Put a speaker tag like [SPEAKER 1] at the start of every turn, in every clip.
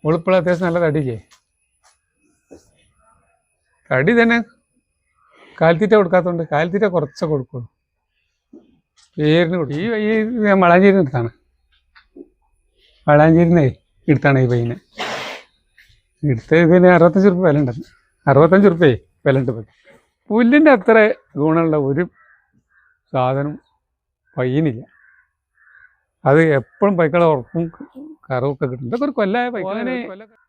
[SPEAKER 1] ഓളിപ്പോൾ അത്യാവശ്യം നല്ല തടിയില്ലേ? തടി തന്നെ കാലിത്തീറ്റ കൊടുക്കാത്തതുകൊണ്ട് കാലിത്തീറ്റ കുറച്ച് കൊടുക്കുള്ളൂ. പേരിന് കൊടുക്കും. ഈ വളാഞ്ചേരി എടുത്താണ്, വളാഞ്ചേരിന്നേ എടുത്താണ് ഈ പയ്യനെ എടുത്ത്. ഇതിന് 65 റുപ്യ വില ഉണ്ടെന്ന്. 65 റുപ്യേ വില ഉണ്ട്. പുല്ലിൻ്റെ അത്ര ഗുണമുള്ള ഒരു സാധനം പയ്യനില്ല. അത് എപ്പോഴും പൈക്കളെ ഉറപ്പും കറവൊക്കെ കിട്ടും. ഇതൊക്കെ ഒരു കൊല്ലായ പൈക്കനെ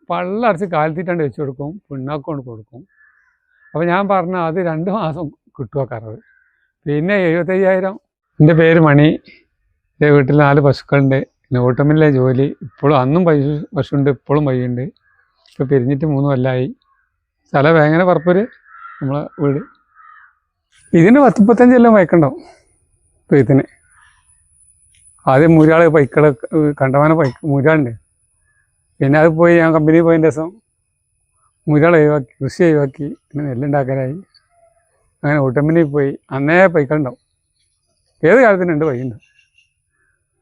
[SPEAKER 1] പള്ളടച്ച് കാലിത്തീറ്റാണ്ട് വെച്ച് കൊടുക്കും, പിണ്ണാക്കൊണ്ട് കൊടുക്കും. അപ്പോൾ ഞാൻ പറഞ്ഞ അത് 2 മാസം കിട്ടുക കറവ്. പിന്നെ 75,000. എൻ്റെ പേര് മണി. എൻ്റെ വീട്ടിൽ 4 പശുക്കളുണ്ട്. പിന്നെ ഓട്ടമില്ല ജോലി. ഇപ്പോഴും അന്നും പശുണ്ട്, ഇപ്പോഴും പയ്യുണ്ട്. ഇപ്പോൾ പിരിഞ്ഞിട്ട് 3 കൊല്ലമായി. സ്ഥലം വേങ്ങന പറപ്പൂര് നമ്മളെ വീട്. ഇതിന് 10-35 കൊല്ലം വയ്ക്കണ്ടാവും ഇതിന്. ആദ്യം മൂരാള് പൈക്കള് കണ്ടമാനം മൂരാളുണ്ട്. പിന്നെ അത് പോയി ഞാൻ കമ്പനിയിൽ പോയതിൻ്റെ ദിവസം മൂരാൾ ഒഴിവാക്കി, കൃഷി ഒഴിവാക്കി. പിന്നെ നെല്ലുണ്ടാക്കാനായി. അങ്ങനെ ഓട്ടമ്പനിയിൽ പോയി. അന്നേ പൈക്കളുണ്ടാവും. ഏത് കാലത്തിനുണ്ട് വഴിയുണ്ട്.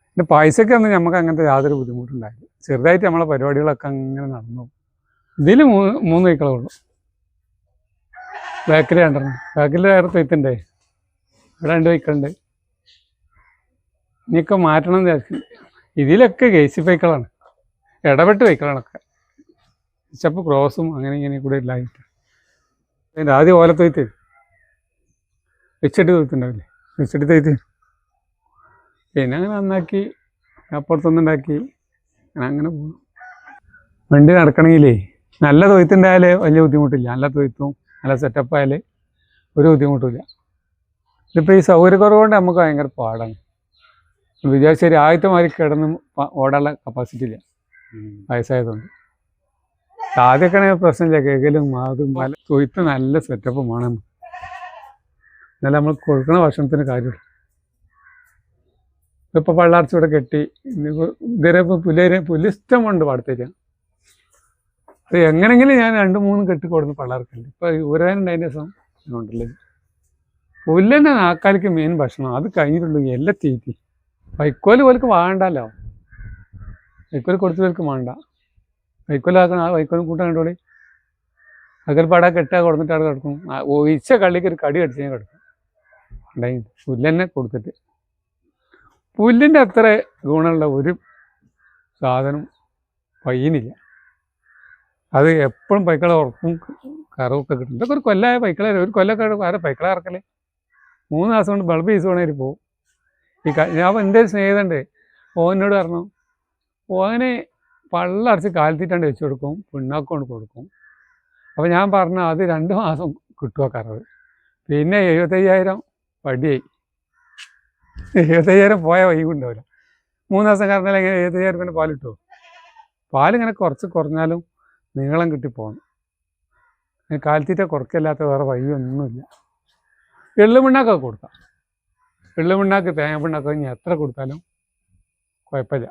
[SPEAKER 1] പിന്നെ പൈസയ്ക്കൊന്നും നമുക്ക് അങ്ങനത്തെ യാതൊരു ബുദ്ധിമുട്ടുണ്ടായില്ല. ചെറുതായിട്ട് നമ്മളെ പരിപാടികളൊക്കെ അങ്ങനെ നടന്നു. ഇതിൽ 3 പൈക്കളേ ഉള്ളൂ. ബാക്കിൽ 2. ബാക്കിൽ വേറെ തൊയ്ത്തുണ്ടേ. ഇവിടെ 2 പൈക്കളുണ്ട്. ഇനിയൊക്കെ മാറ്റണം എന്ന് വിചാരിക്കുന്നു. ഇതിലൊക്കെ ഗേസി പൈക്കളാണ്, ഇടപെട്ട് പൈക്കളാണൊക്കെ. ചപ്പ് ക്രോസും അങ്ങനെ ഇങ്ങനെ കൂടെ ഇല്ലായിട്ട്. അതിൻ്റെ ആദ്യം ഓലത്തൊയ്ത്ത് വെച്ചിട്ട് തൊയ്ത്തുണ്ടാവില്ലേ, വെച്ചിട്ട് തൊയ്ത്ത്. പിന്നെ അങ്ങനെ നന്നാക്കി അപ്പുറത്തൊന്നുണ്ടാക്കി അങ്ങനെ പോകും. വണ്ടി നടക്കണമെങ്കിലേ നല്ല തൊയ്ത്തുണ്ടായാലേ വലിയ ബുദ്ധിമുട്ടില്ല. നല്ല തൊയ്ത്തും നല്ല സെറ്റപ്പായാൽ ഒരു ബുദ്ധിമുട്ടില്ല. ഇതിപ്പോൾ ഈ സൗകര്യക്കുറവുകൊണ്ട് നമുക്ക് ഭയങ്കര പാടാണ്. വിചാരിച്ച ആദ്യത്തെ മാതിരി കിടന്ന് ഓടാനുള്ള കപ്പാസിറ്റി ഇല്ല വയസ്സായതുകൊണ്ട്. ആദ്യമൊക്കെ പ്രശ്നമില്ല. കേക്കലും അതും പല തൊയ്ത്ത് നല്ല സെറ്റപ്പും വേണം. എന്നാലും നമ്മൾ കൊടുക്കുന്ന ഭക്ഷണത്തിന് കാര്യമുള്ളൂ. ഇപ്പോൾ പള്ളാർച്ചൂടെ കെട്ടി ഇതുവരെ പുല്ല് ഇഷ്ടമുണ്ട് പാടത്തേക്ക്. അത് എങ്ങനെങ്കിലും ഞാൻ 2-3 കെട്ടി കൊടുന്ന് പള്ളാർക്കല്ലേ. ഇപ്പോൾ ഊരാനുണ്ടതിൻ്റെ ദിവസം ഉണ്ടല്ലേ. പുല്ല് തന്നെ നാക്കാലിക്ക് മെയിൻ ഭക്ഷണം. അത് കഴിഞ്ഞിട്ടുള്ളൂ എല്ലാം തീറ്റി. വൈക്കോല് പോലക്ക് വേണ്ടല്ലോ. വൈക്കോല് കൊടുത്തവർക്ക് വേണ്ട. വൈക്കോലാക്കണം. ആ വൈക്കോലും കൂട്ടാൻ കണ്ടോളി. അകൽപ്പാടാ കെട്ടാ കൊടുത്തിട്ട് അവിടെ കിടക്കും. ഒഴിച്ച കള്ളിക്ക് ഒരു കടി അടിച്ച് ഞാൻ കിടക്കും. ഉണ്ടായി പുല്ല് തന്നെ കൊടുത്തിട്ട്. പുല്ലിൻ്റെ അത്ര ഗുണമുള്ള ഒരു സാധനം പയ്യനില്ല. അത് എപ്പോഴും പൈക്കളെ ഉറപ്പും കറവൊക്കെ കിട്ടും. ഇതൊക്കെ ഒരു കൊല്ലായ പൈക്കളെ. ഒരു കൊല്ലമൊക്കെ വേറെ പൈക്കളെ ഇറക്കല് 3 മാസം കൊണ്ട് ബൾബ് പീസ് വേണേൽ പോകും. ഞാൻ എൻ്റെ ഒരു സ്നേഹിതണ്ട്, ഓനോട് പറഞ്ഞു, ഓനെ പള്ളടച്ച് കാലിത്തീറ്റാണ്ട് വെച്ച് കൊടുക്കും, പിണ്ണാക്കൊണ്ട് കൊടുക്കും. അപ്പോൾ ഞാൻ പറഞ്ഞു അത് 2 മാസം കിട്ടുക കറവ്. പിന്നെ 75,000 വടിയായി. 75,000 പോയ വൈകി ഉണ്ടാവില്ല. 3 മാസം കറന്നാൽ എങ്ങനെ 75,000 പിന്നെ പാൽ കിട്ടുമോ? പാലിങ്ങനെ കുറച്ച് കുറഞ്ഞാലും നീളം കിട്ടിപ്പോകണം. കാലിത്തീറ്റ കുറയ്ക്കല്ലാത്ത വേറെ വഴിയൊന്നുമില്ല. എള്ളുപിണ്ണാക്കൊക്കെ കൊടുക്കാം. എള്ളുപിണ്ണാക്ക്, തേങ്ങ പിണ്ണാക്ക് ഇനി എത്ര കൊടുത്താലും കുഴപ്പമില്ല.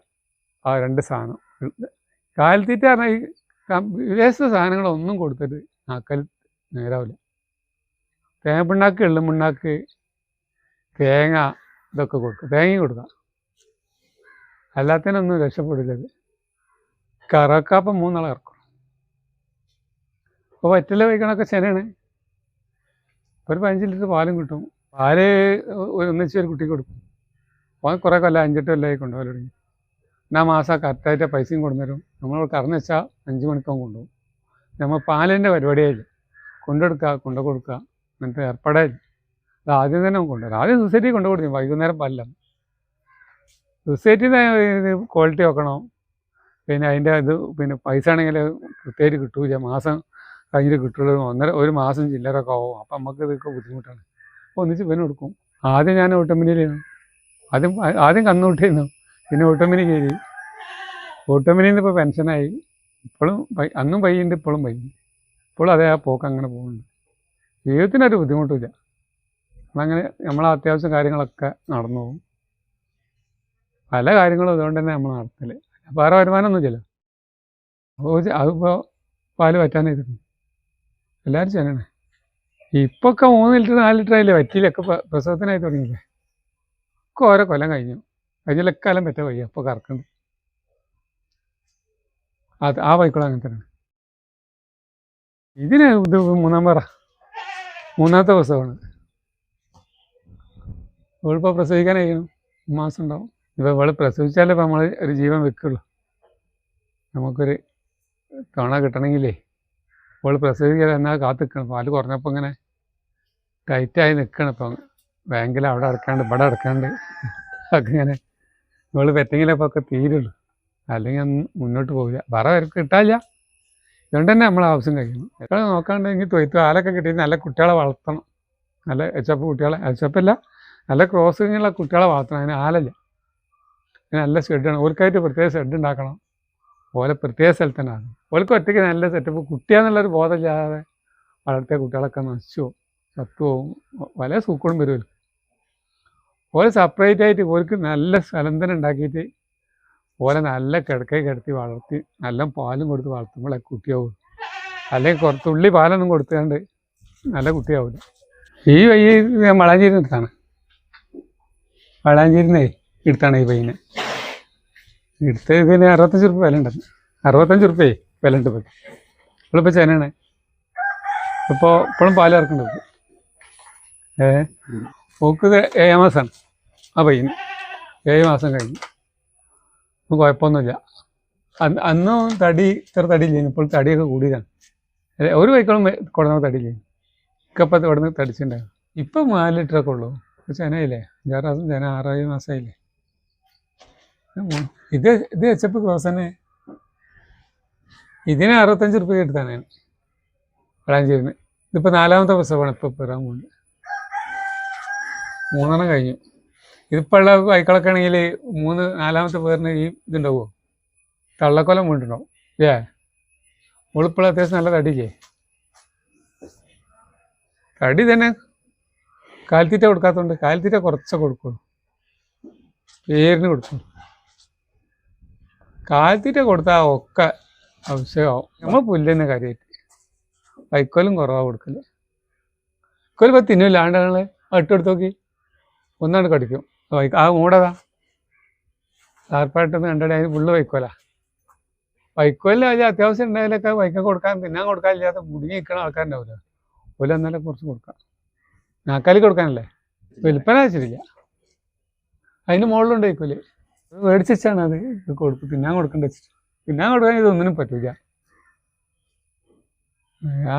[SPEAKER 1] ആ 2 സാധനം. കാലിത്തീറ്റ പറഞ്ഞാൽ ഈ വിദേശ സാധനങ്ങളൊന്നും കൊടുത്തിട്ട് ആക്കൽ നേരാവില്ല. തേങ്ങ പിണ്ണാക്ക്, എള്ളുപിണ്ണാക്ക്, തേങ്ങ ഇതൊക്കെ കൊടുക്കുക. തേങ്ങയും കൊടുക്കാം. അല്ലാത്തതിനൊന്നും രക്ഷപ്പെടില്ലത്. കറക്കാപ്പം 3 നാളെ ഇറക്കും. അപ്പോൾ വറ്റല വയ്ക്കണമൊക്കെ ശരിയാണ്. ഒരു 15 ലിറ്റർ പാലും കിട്ടും. പാല് ഒന്നിച്ച് ഒരു കുട്ടിക്ക് കൊടുക്കും. അപ്പോൾ കുറേ കൊല്ലം 5-8 കൊല്ലമായി കൊണ്ടുപോകാൻ തുടങ്ങി. എന്നാൽ മാസം കറക്റ്റായിട്ട് പൈസയും കൊണ്ടുവരും. നമ്മൾ കറന്ന് വെച്ചാൽ 5 മണിക്കാവും കൊണ്ടുപോകും. നമ്മൾ പാലിൻ്റെ പരിപാടിയായില്ല. കൊണ്ടെടുക്കുക, കൊണ്ടു കൊടുക്കുക, അങ്ങനത്തെ ഏർപ്പാടായില്ല. അത് ആദ്യം തന്നെ കൊണ്ടുവരും. ആദ്യം സൊസൈറ്റി കൊണ്ടു കൊടുക്കും. വൈകുന്നേരം പാലില്ല. സൊസൈറ്റിയിൽ നിന്ന് ക്വാളിറ്റി നോക്കണം. പിന്നെ അതിൻ്റെ ഇത് പിന്നെ പൈസ ആണെങ്കിൽ കൃത്യമായിട്ട് കിട്ടൂല. മാസം കഴിഞ്ഞിട്ട് കിട്ടുള്ളൂ. 1 മാസം ചില്ലറൊക്കെ ആവും. അപ്പം നമുക്ക് ഇതൊക്കെ ബുദ്ധിമുട്ടാണ്. അപ്പോൾ ഒന്നിച്ച് പിന്നെ കൊടുക്കും. ആദ്യം ഞാൻ ഓട്ടോമിനിയിലായിരുന്നു. ആദ്യം കന്നുകൂട്ടിയായിരുന്നു. പിന്നെ ഓട്ടോമിനി കയറി. ഓട്ടോമിനിയിൽ നിന്ന് ഇപ്പോൾ പെൻഷനായി. ഇപ്പോഴും അന്നും പയ്യുണ്ട്, ഇപ്പോഴും പയ്യുണ്ട്. ഇപ്പോഴും അതേ ആ പോക്ക് അങ്ങനെ പോകുന്നുണ്ട്. ജീവിതത്തിനൊരു ബുദ്ധിമുട്ടില്ല. അങ്ങനെ നമ്മളെ അത്യാവശ്യം കാര്യങ്ങളൊക്കെ നടന്നു പോകും. പല കാര്യങ്ങളും അതുകൊണ്ട് തന്നെ നമ്മൾ നടത്തല്. വേറെ വരുമാനമൊന്നും ചില. അപ്പോൾ അതിപ്പോൾ പാല് വറ്റാനായിരുന്നു. എല്ലാവരും ചെയ്യണേ. ഇപ്പൊക്കെ 3 ലിറ്റർ 4 ലിറ്റർ ആയില്ലേ. വറ്റിയിലൊക്കെ പ്രസവത്തിനായി തുടങ്ങിയില്ലേ. ഒക്കെ ഓരോ കൊല്ലം കഴിഞ്ഞു. കഴിഞ്ഞിലൊക്കെ കാലം പറ്റാൻ വയ്യ. അപ്പോൾ കറക്കുന്നുണ്ട്. അത് ആ വൈക്കോളം അങ്ങനെ തന്നെയാണ്. ഇതിന് ഇത് മൂന്നാമത്തെ പ്രസവമാണ്. ഇവളിപ്പോൾ പ്രസവിക്കാനായിരുന്നു, മാസം ഉണ്ടാവും. ഇപ്പോൾ ഇവൾ പ്രസവിച്ചാലേ ഇപ്പം നമ്മൾ ഒരു ജീവൻ വെക്കുള്ളൂ. നമുക്കൊരു തുണ കിട്ടണമെങ്കിലേ ഇവൾ പ്രസവിക്കാൻ എന്നാൽ കാത്തു നിൽക്കണം. പാല് കുറഞ്ഞപ്പോൾ ഇങ്ങനെ ടൈറ്റായി നിൽക്കണം. ഇപ്പം ബാങ്കിൽ അവിടെ അടക്കാണ്ട് ഇവിടെ അടക്കാണ്ട് ഒക്കെ ഇങ്ങനെ ഇവൾ പെറ്റെങ്കിലപ്പോൾ ഒക്കെ തീരുള്ളൂ. അല്ലെങ്കിൽ ഒന്നും മുന്നോട്ട് പോവില്ല. വേറെ വരെ കിട്ടാനില്ല. ഇതുകൊണ്ട് തന്നെ നമ്മളെ ആവശ്യം കഴിക്കണം. എത്ര നോക്കാണ്ടെങ്കിൽ തൊയ്ത്ത് ആലൊക്കെ കിട്ടി നല്ല കുട്ടികളെ വളർത്തണം. നല്ല എച്ചപ്പ് കുട്ടികളെ, എച്ചപ്പല്ല നല്ല ക്രോസിങ്ങുള്ള കുട്ടികളെ വളർത്തണം. അതിന് ആലല്ല, അതിന് നല്ല ഷെഡാണ്. ഓർക്കായിട്ട് പ്രത്യേക ഷെഡ് ഉണ്ടാക്കണം. ഓലെ പ്രത്യേക സ്ഥലത്ത് തന്നെ ആക്കണം. ഓർക്ക് ഒറ്റയ്ക്ക് നല്ല സെറ്റപ്പ് കുട്ടിയാന്നുള്ളൊരു ബോധമില്ലാതെ വളർത്തിയ കുട്ടികളൊക്കെ നശിച്ചു പോകും, ചത്തുപോകും, പല സൂക്കടും വരുമല്ലോ. ഓലെ സെപ്പറേറ്റ് ആയിട്ട് ഓർക്ക് നല്ല സ്ഥലം തന്നെ ഉണ്ടാക്കിയിട്ട് ഓലെ നല്ല കിടക്കയിൽ കിടത്തി വളർത്തി നല്ല പാലും കൊടുത്ത് വളർത്തുമ്പോഴേ കുട്ടിയാവും. അല്ലെങ്കിൽ കുറച്ചുള്ളി പാലൊന്നും കൊടുത്തുകൊണ്ട് നല്ല കുട്ടിയാവില്ല. ഈ വളാഞ്ചേരി എടുത്താണ്, വളാഞ്ചേരിന്നേ എടുത്താണ് ഈ പയ്യനെ എടുത്ത്. ഇതിന് 65 റുപ്യ വില ഉണ്ടെന്ന്. 65 റുപ്യേ വില ഉണ്ട്. ഇപ്പം ഇവളിപ്പോൾ ചെനാണ്. ഇപ്പോഴും പാൽ ഇറക്കുന്നുണ്ട്. ഓക്ക് 7 മാസമാണ് ആ പയ്യന്. 7 മാസം കഴിഞ്ഞു. ഒന്നും കുഴപ്പമൊന്നുമില്ല. അന്നും തടി ഇത്ര തടിയില്ലേന്, ഇപ്പോൾ തടിയൊക്കെ കൂടിയതാണ്. ഒരു വൈക്കോളം കൊടുന്ന തടിയില്ലേന്. ഇക്കപ്പം ഇവിടെ നിന്ന് തടിച്ചിട്ടുണ്ടായിരുന്നു. ഇപ്പം 4 ലിറ്ററൊക്കെ ഉള്ളൂ. ചെനയില്ലേ, 5-6 മാസം ചെന, 6-7 മാസമായില്ലേ. ഇത് എച്ചപ്പ് ക്രോസ് തന്നെ. ഇതിന് 65 റുപ്യ എടുത്താണ് ഞാൻ വളാഞ്ചേരിന്ന്. ഇതിപ്പോൾ 4ാമത്തെ പ്രസവമാണ്. ഇപ്പോൾ പെറാൻ പോകുന്നത്. 3 കഴിഞ്ഞു. ഇതിപ്പോൾ ഉള്ള വൈക്കളൊക്കെ ആണെങ്കിൽ 4ാമത്തെ പേരിന് ഈ ഇതുണ്ടാവുമോ, തള്ളക്കൊലം വീണ്ടുണ്ടാവും. ഓളിപ്പോൾ അത്യാവശ്യം നല്ല തടിയില്ലേ. തടി തന്നെ കാലിത്തീറ്റ കൊടുക്കാത്തതുകൊണ്ട് കാലിത്തീറ്റ കുറച്ചേ കൊടുക്കുള്ളൂ, പേരിന് കൊടുക്കും. കാലിത്തീറ്റ കൊടുത്താൽ ഒക്കെ ആവശ്യമാവും. നമ്മൾ പുല്ല് തന്നെ കാര്യമായിട്ട്. വൈക്കോലും കുറവാണ് കൊടുക്കല്. വൈക്കോല് ഇപ്പോൾ തിന്നില്ല. ആണ്ടങ്ങൾ ഇട്ടെടുത്ത് നോക്കി ഒന്നാണ്ട് കടിക്കും. ആ മൂടതാ താർപ്പായിട്ടൊന്ന് കണ്ടടി, അതിന് ഫുള്ള് വൈക്കോലാ. വൈക്കോലിൽ അതിൽ അത്യാവശ്യം ഉണ്ടായാലൊക്കെ വൈക്കം കൊടുക്കാൻ തിന്നാൻ കൊടുക്കാനില്ലാത്ത മുടിഞ്ഞ് നിൽക്കണ ആൾക്കാരുണ്ടാവില്ല. ഓല എന്നാലും കുറച്ച് കൊടുക്കാം. നാക്കാലി കൊടുക്കാനല്ലേ, വിൽപ്പന വെച്ചിട്ടില്ല. അതിന് മുകളിലുണ്ട് വൈക്കോല്. മേടിച്ചാണ് അത് കൊടുക്കും. തിന്നാൻ കൊടുക്കേണ്ട വെച്ചിട്ട്. തിന്നാൻ കൊടുക്കാൻ ഇതൊന്നിനും പറ്റില്ല.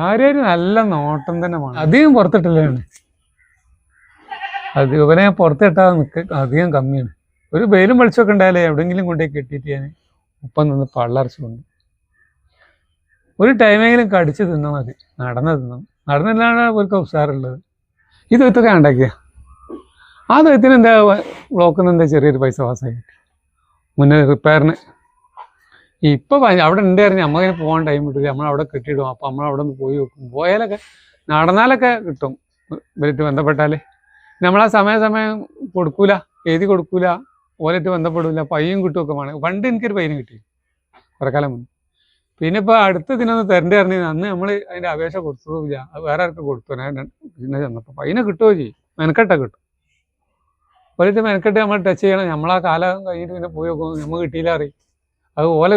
[SPEAKER 1] ആരും നല്ല നോട്ടം തന്നെ വേണം. അധികം പുറത്തിട്ടില്ലാണ്. അത് ഇവനെ പുറത്തിട്ടാൽ അധികം കമ്മിയാണ്. ഒരു വെയിലും വെളിച്ചമൊക്കെ ഉണ്ടായാലേ എവിടെയെങ്കിലും കൊണ്ടുപോയി കെട്ടിയിട്ട് ഞാൻ ഒപ്പം നിന്ന് പള്ളറച്ചുകൊണ്ട് ഒരു ടൈമെങ്കിലും കടിച്ച് തിന്നാൽ മതി. നടന്നില്ലാണ് അവർക്ക് ഉഷാറുള്ളത്. ഈ തൊയ്ത്തൊക്കെ ഉണ്ടാക്കിയ ആ തൊയ്ത്തിന് എന്താ ബ്ലോക്കിൽ നിന്ന് എന്താ ചെറിയൊരു പൈസ പാസ്സായി മുന്നേ റിപ്പയറിന്. ഇപ്പം അവിടെ ഉണ്ടായിരുന്നു. നമ്മളിങ്ങനെ പോകാൻ ടൈം കിട്ടില്ല. നമ്മളവിടെ കെട്ടിയിടും. അപ്പം നമ്മളവിടെ നിന്ന് പോയി വെക്കും. പോയാലൊക്കെ നടന്നാലൊക്കെ കിട്ടും. ഇവരായിട്ട് ബന്ധപ്പെട്ടാൽ നമ്മളാ സമയം കൊടുക്കൂല, എഴുതി കൊടുക്കൂല, ഓലായിട്ട് ബന്ധപ്പെടില്ല. പയ്യും കിട്ടുമൊക്കെ വേണം. പണ്ട് എനിക്കൊരു പയ്യന് കിട്ടി കുറേ കാലം മുന്നേ. പിന്നെ ഇപ്പോൾ അടുത്ത ഇതിനൊന്ന് തരേണ്ടി പറഞ്ഞിരുന്നു. അന്ന് നമ്മൾ അതിൻ്റെ അപേക്ഷ കൊടുത്തതുമില്ല. അത് വേറെ ആർക്ക് കൊടുത്തു. പിന്നെ ചെന്നപ്പോൾ പയ്യനെ കിട്ടുമോ ചെയ്യും. മെനക്കെട്ട കിട്ടും. ഓലത്ത് മെനക്കെട്ട് നമ്മൾ ടച്ച് ചെയ്യണം. നമ്മളാ കാലം കഴിഞ്ഞിട്ട് പിന്നെ പോയി നോക്കും. നമുക്ക് കിട്ടിയില്ല അറിയും. അത് ഓല